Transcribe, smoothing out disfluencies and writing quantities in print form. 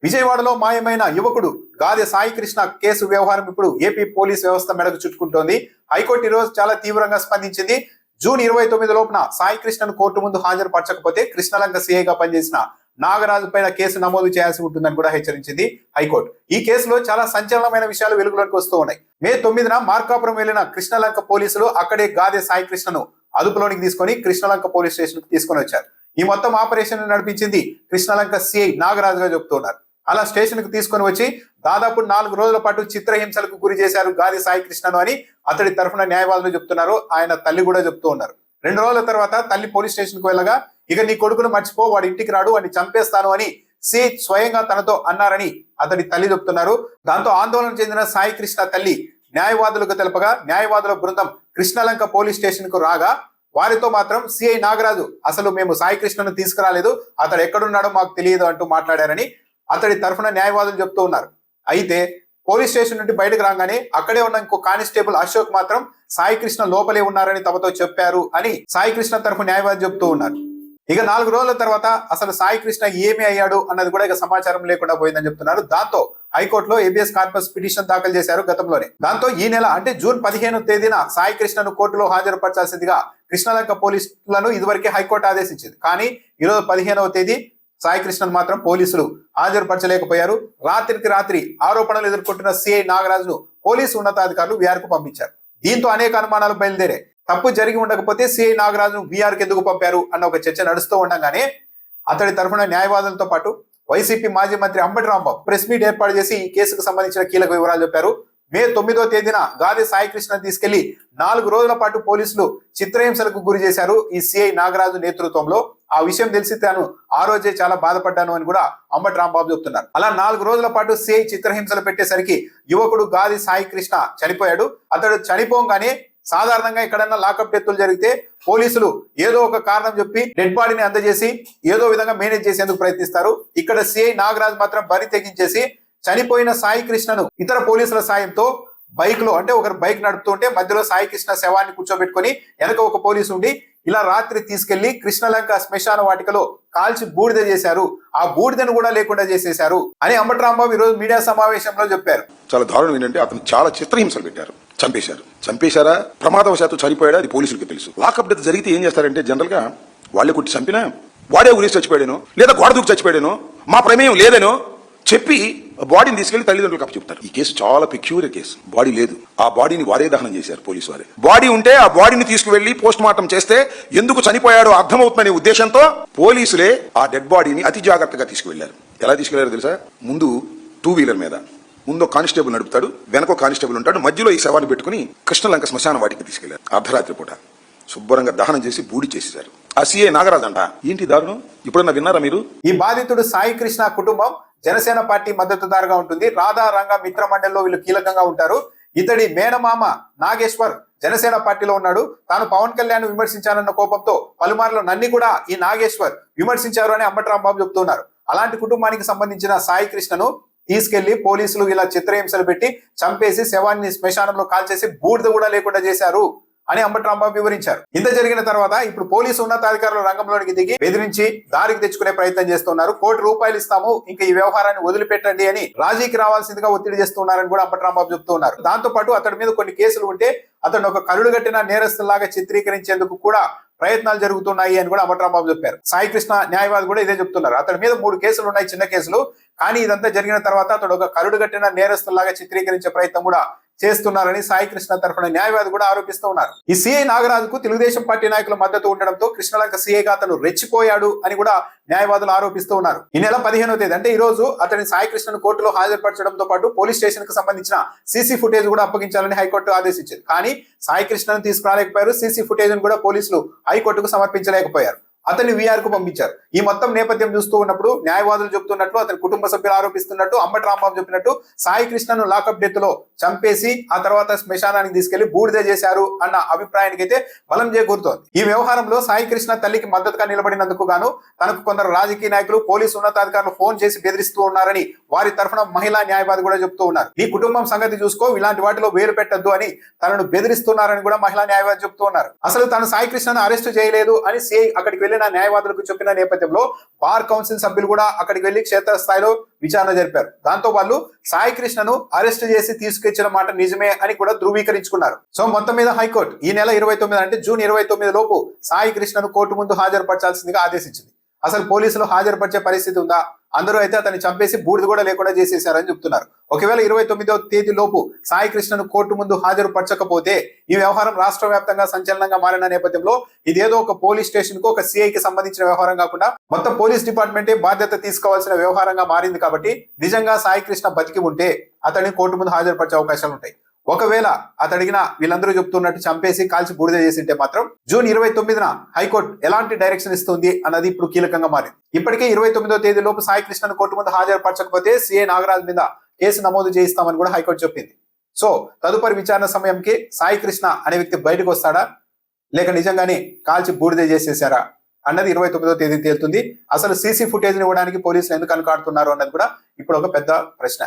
విజయవాడలో మాయమైన యువకుడు గాదె సాయి కృష్ణ కేసు వ్యవహారం ఇప్పుడు ఏపీ పోలీస్ వ్యవస్థ మెడకు చుట్టుకుంటోంది. హైకోర్టు ఈ రోజు చాలా తీవ్రంగా స్పందించింది. జూన్ 29 లోపున సాయి కృష్ణను కోర్టు ముందు హాజరుపరచకపోతే కృష్ణలంక సీఐగా పనిచేసిన నాగరాజు పైన కేసు నమోదు చేయాల్సి ఉంటుందని కూడా హెచ్చరించింది హైకోర్టు. ఈ కేసులో చాలా సంచలనమైన విషయాలు వెలుగులోకి వస్తూ ఉన్నాయి. మే 9న మార్కాపురం వెళ్లిన కృష్ణలంక పోలీసులు అక్కడే గాదె సాయి కృష్ణను అదుపులోనికి తీసుకొని కృష్ణలంక పోలీస్ స్టేషన్ కు తీసుకొని వచ్చారు. ఈ మొత్తం ఆపరేషన్ నడిపించింది కృష్ణలంక సిఐ నాగరాజుగా చెబుతున్నారు. అలా స్టేషన్ కు తీసుకొని వచ్చి దాదాపు 4 రోజుల పాటు చిత్రహింసలకు గురి చేశారు గాదె సాయి కృష్ణను అని అతడి తరఫున న్యాయవాదులు చెప్తున్నారు. ఆయన తల్లి కూడా చెప్తూ ఉన్నారు. 2 రోజుల తర్వాత తల్లి పోలీస్ స్టేషన్ కు వెళ్ళగా ఇక నీ కొడుకును మర్చిపో, వాడి ఇంటికి రాడు, వాడిని చంపేస్తాను అని సిఐ స్వయంగా తనతో అన్నారని అతడి తల్లి చెప్తున్నారు. దాంతో ఆందోళన చెందిన సాయి కృష్ణ తల్లి న్యాయవాదులకు తెలపగా న్యాయవాదుల బృందం కృష్ణలంక పోలీస్ స్టేషన్ కు రాగా వారితో మాత్రం సిఐ నాగరాజు అసలు మేము సాయి కృష్ణను తీసుకురాలేదు, అతడు ఎక్కడున్నాడో మాకు తెలియదు అంటూ మాట్లాడారని అతడి తరఫున న్యాయవాదులు చెప్తూ ఉన్నారు. అయితే పోలీస్ స్టేషన్ నుండి బయటకు రాగానే అక్కడే ఉన్న ఇంకో కానిస్టేబుల్ అశోక్ మాత్రం సాయి కృష్ణ లోపలే ఉన్నారని తమతో చెప్పారు అని సాయి కృష్ణ తరఫు న్యాయవాది చెప్తూ ఉన్నారు. ఇక 4 రోజుల తర్వాత అసలు సాయి కృష్ణ ఏమి అయ్యాడు అన్నది కూడా ఇక సమాచారం లేకుండా పోయిందని చెప్తున్నారు. దాంతో హైకోర్టులో ఏబిఎస్ కార్పస్ పిటిషన్ దాఖలు చేశారు గతంలోనే. దాంతో ఈ నెల అంటే జూన్ 15వ తేదీన సాయి కృష్ణను కోర్టులో హాజరుపరచాల్సిందిగా కృష్ణలంక పోలీసులను ఇదివరకే హైకోర్టు ఆదేశించింది. కానీ ఈరోజు 15వ తేదీ సాయి కృష్ణను మాత్రం పోలీసులు హాజరుపరచలేకపోయారు. రాత్రికి రాత్రి ఆరోపణలు ఎదుర్కొంటున్న సిఐ నాగరాజును పోలీసు ఉన్నతాధికారులు వీఆర్ కు పంపించారు. దీంతో అనేక అనుమానాలు బయలుదేరాయి. తప్పు జరిగి ఉండకపోతే సిఐ నాగరాజును వీఆర్ కి ఎందుకు పంపారు అన్న ఒక చర్చ నడుస్తూ ఉండగానే అతడి తరఫున న్యాయవాదులతో పాటు వైసీపీ మాజీ మంత్రి అంబటి రాంబాబు ప్రెస్ మీట్ ఏర్పాటు చేసి ఈ కేసుకు సంబంధించిన కీలక వివరాలు చెప్పారు. మే 9వ తేదీన గాదె సాయి కృష్ణను తీసుకెళ్లి 4 రోజుల పాటు పోలీసులు చిత్రహింసలకు గురి చేశారు ఈ సిఐ నాగరాజు నేతృత్వంలో. ఆ విషయం తెలిసి తాను ఆ రోజే చాలా బాధపడ్డాను అని కూడా అంబటి రాంబాబు చెప్తున్నారు. అలా 4 రోజుల పాటు సిఐ చిత్రహింసలు పెట్టేసరికి యువకుడు గాదె సాయి కృష్ణ చనిపోయాడు. అతడు చనిపోగానే సాధారణంగా ఎక్కడన్నా లాకప్ డెత్తులు జరిగితే పోలీసులు ఏదో ఒక కారణం చెప్పి డెడ్ బాడీని అందజేసి ఏదో విధంగా మేనేజ్ చేసేందుకు ప్రయత్నిస్తారు. ఇక్కడ సిఐ నాగరాజు మాత్రం బరి తెగించేసి చనిపోయిన సాయి కృష్ణను ఇతర పోలీసుల సాయంతో బైక్ లో అంటే ఒకరు బైక్ నడుపుతుంటే మధ్యలో సాయి కృష్ణ శవాన్ని కూర్చోబెట్టుకొని వెనక ఒక పోలీసు ఉండి ఇలా రాత్రి తీసుకెళ్లి కృష్ణలంక శ్మశాన వాటికలో కాల్చి బూడిద చేశారు. ఆ బూడిదను కూడా లేకుండా చేసేశారు అని అంబటి రాంబాబు ఈ రోజు మీడియా సమావేశంలో చెప్పారు. చాలా దారుణం ఏంటంటే అతను చాలా చిత్రహింసలు పెట్టారు. చంపేశారా ప్రమాదవశాత్తు చనిపోయాడా అది పోలీసులకు తెలుసు. లాకప్ డెత్ జరిగితే ఏం చేస్తారంటే జనరల్ గా వాళ్ళే కొట్టి చంపినా వాడే ఉరేసి చచ్చిపోయాడేనో లేదా గోడ దూకి చచ్చిపోయాడేనో మా ప్రమేయం లేదనో చెప్పి బాడీని తీసుకెళ్లి తల్లిదండ్రులకు అప్పచెప్తారు. ఈ కేసు చాలా పెక్యూరియర్ కేసు. బాడీ లేదు, ఆ బాడీని వారే దహనం చేశారు పోలీసు వారే. బాడీ ఉంటే ఆ బాడీని తీసుకువెళ్లి పోస్ట్ మార్టం చేస్తే ఎందుకు చనిపోయాడో అర్థమవుతుందనే ఉద్దేశంతో పోలీసులే ఆ డెడ్ బాడీని అతి జాగ్రత్తగా తీసుకువెళ్లారు. ఎలా తీసుకెళ్లారో తెలుసా? ముందు 2 వీలర్ మీద ముందు కానిస్టేబుల్ నడుపుతాడు, వెనక కానిస్టేబుల్ ఉంటాడు, మధ్యలో ఈ శవాన్ని పెట్టుకుని కృష్ణలంక శ్మశాన వాటికి తీసుకెళ్లారు. అర్ధరాత్రి పూట శుభ్రంగా దహనం చేసి బూడి చేసేశారు. ఆ సిఐ నాగరాజు అంట. ఏంటి దారుణం? ఇప్పుడన్నా విన్నారా మీరు? ఈ బాధితుడు సాయి కృష్ణ కుటుంబం జనసేన పార్టీ మద్దతుదారుగా ఉంటుంది. రాధా రంగ మిత్ర మండలిలో వీళ్ళు కీలకంగా ఉంటారు. ఇతడి మేనమామ నాగేశ్వర్ జనసేన పార్టీలో ఉన్నాడు. తాను పవన్ కళ్యాణ్ విమర్శించానన్న కోపంతో పలుమార్లు నన్ను కూడా ఈ నాగేశ్వర్ విమర్శించారు అని అంబటి రాంబాబు చెప్తున్నారు. అలాంటి కుటుంబానికి సంబంధించిన సాయి కృష్ణను తీసుకెళ్లి పోలీసులు ఇలా చిత్రహింసలు పెట్టి చంపేసి శవాన్ని శ్మశానంలో కాల్చేసి బూడిద కూడా లేకుండా చేశారు అని అంబటి రాంబాబు వివరించారు. ఇంత జరిగిన తర్వాత ఇప్పుడు పోలీసు ఉన్నతాధికారులు రంగంలోనికి దిగి బెదిరించి దారికి తెచ్చుకునే ప్రయత్నం చేస్తున్నారు. ₹1 ఇస్తాము, ఇంకా ఈ వ్యవహారాన్ని వదిలిపెట్టండి అని రాజీకి రావాల్సిందిగా ఒత్తిడి చేస్తున్నారని కూడా అంబటి రాంబాబు చెప్తూ ఉన్నారు. దాంతో పాటు అతడి మీద కొన్ని కేసులు ఉంటే అతను ఒక కరుడుగట్టిన నేరస్తులాగా చిత్రీకరించేందుకు కూడా ప్రయత్నాలు జరుగుతున్నాయి అని కూడా అంబటి రాంబాబు చెప్పారు. సాయి కృష్ణ న్యాయవాది కూడా ఇదే చెప్తున్నారు. అతడి మీద 3 కేసులు ఉన్నాయి, చిన్న కేసులు. కానీ ఇదంతా జరిగిన తర్వాత అతడు ఒక కరుడుగట్టిన నేరస్తులాగా చిత్రీకరించే ప్రయత్నం కూడా చేస్తున్నారని సాయి కృష్ణ తరఫున న్యాయవాది కూడా ఆరోపిస్తూ ఉన్నారు. ఈ సిఐ నాగరాజుకు తెలుగుదేశం పార్టీ నాయకుల మద్దతు ఉండడంతో కృష్ణలంక సిఐగా అతను రెచ్చిపోయాడు అని కూడా న్యాయవాదులు ఆరోపిస్తూ ఉన్నారు. ఈ నెల 15వ తేదీ అంటే ఈ రోజు అతని సాయి కృష్ణను కోర్టులో హాజరుపరచడంతో పాటు పోలీస్ స్టేషన్ కు సంబంధించిన సీసీ ఫుటేజ్ కూడా అప్పగించాలని హైకోర్టు ఆదేశించింది. కానీ సాయి కృష్ణను తీసుకురాలేకపోయారు. సీసీ ఫుటేజ్ కూడా పోలీసులు హైకోర్టుకు సమర్పించలేకపోయారు. అతన్ని వీఆర్ కు పంపించారు. ఈ మొత్తం నేపథ్యం చూస్తూ ఉన్నప్పుడు న్యాయవాదులు చెప్తున్నట్లు, అతని కుటుంబ సభ్యులు ఆరోపిస్తున్నట్టు, అంబటి రాంబాబు చెప్పినట్టు సాయి కృష్ణను లాకప్ డెత్ లో చంపేసి ఆ తర్వాత శ్మశానానికి తీసుకెళ్లి బూడిద చేశారు అన్న అభిప్రాయానికి అయితే బలం చేకూరుతోంది. ఈ వ్యవహారంలో సాయి కృష్ణ తల్లికి మద్దతుగా నిలబడినందుకు గాను తనకు కొందరు రాజకీయ నాయకులు, పోలీసు ఉన్నతాధికారులు ఫోన్ చేసి బెదిరిస్తూ ఉన్నారని వారి తరఫున మహిళా న్యాయవాది కూడా చెప్తూ ఉన్నారు. ఈ కుటుంబం సంగతి చూసుకో, ఇలాంటి వాటిలో వేలు పెట్టద్దు అని తనను బెదిరిస్తున్నారని కూడా మహిళా న్యాయవాది చెప్తూ ఉన్నారు. అసలు తాను సాయి కృష్ణను అరెస్టు చేయలేదు అని సిఐ అక్కడికి వెళ్లిన న్యాయవాదులకు చెప్పిన నేపథ్యంలో బార్ కౌన్సిల్ సభ్యులు కూడా అక్కడికి వెళ్లి క్షేత్రస్థాయిలో విచారణ జరిపారు. దాంతో వాళ్ళు సాయి కృష్ణను అరెస్ట్ చేసి తీసుకొచ్చిన మాట నిజమే అని కూడా ధృవీకరించుకున్నారు. సో మొత్తం మీద హైకోర్టు ఈ నెల 29 అంటే జూన్ 29 లోపు సాయి కృష్ణను కోర్టు ముందు హాజరుపరచాల్సిందిగా ఆదేశించింది. అసలు పోలీసులు హాజరుపరిచే పరిస్థితి ఉందా? అందరూ అయితే అతన్ని చంపేసి బూడిద కూడా లేకుండా చేసేశారని చెప్తున్నారు. ఒకవేళ 29వ తేదీ లోపు సాయి కృష్ణను కోర్టు ముందు హాజరుపరచకపోతే ఈ వ్యవహారం రాష్ట్ర వ్యాప్తంగా సంచలనంగా మారిన నేపథ్యంలో ఇదేదో ఒక పోలీస్ స్టేషన్ కు ఒక సిఐకి సంబంధించిన వ్యవహారం కాకుండా మొత్తం పోలీస్ డిపార్ట్మెంటే బాధ్యత తీసుకోవాల్సిన వ్యవహారంగా మారింది. కాబట్టి నిజంగా సాయి కృష్ణ బతికి ఉంటే అతన్ని కోర్టు ముందు హాజరుపరిచే అవకాశాలు ఉంటాయి. ఒకవేళ అతడిగిన వీళ్ళందరూ చెప్తున్నట్టు చంపేసి కాల్చి బూడిద చేసింటే మాత్రం జూన్ 29న హైకోర్టు ఎలాంటి డైరెక్షన్ ఇస్తుంది అన్నది ఇప్పుడు కీలకంగా మారింది. ఇప్పటికే 29వ తేదీ లోపు సాయి కృష్ణను కోర్టు ముందు హాజరుపరచకపోతే సిఐ నాగరాజ్ మీద కేసు నమోదు చేయిస్తామని కూడా హైకోర్టు చెప్పింది. సో తదుపరి విచారణ సమయంకి సాయి కృష్ణ అనే వ్యక్తి బయటకు వస్తాడా లేక నిజంగానే కాల్చి బూడిద చేసేసారా అన్నది 29వ తేదీ తేలుతుంది. అసలు సీసీ ఫుటేజ్ ఇవ్వడానికి పోలీసులు ఎందుకు అనుకాడుతున్నారు అన్నది కూడా ఇప్పుడు ఒక పెద్ద ప్రశ్న.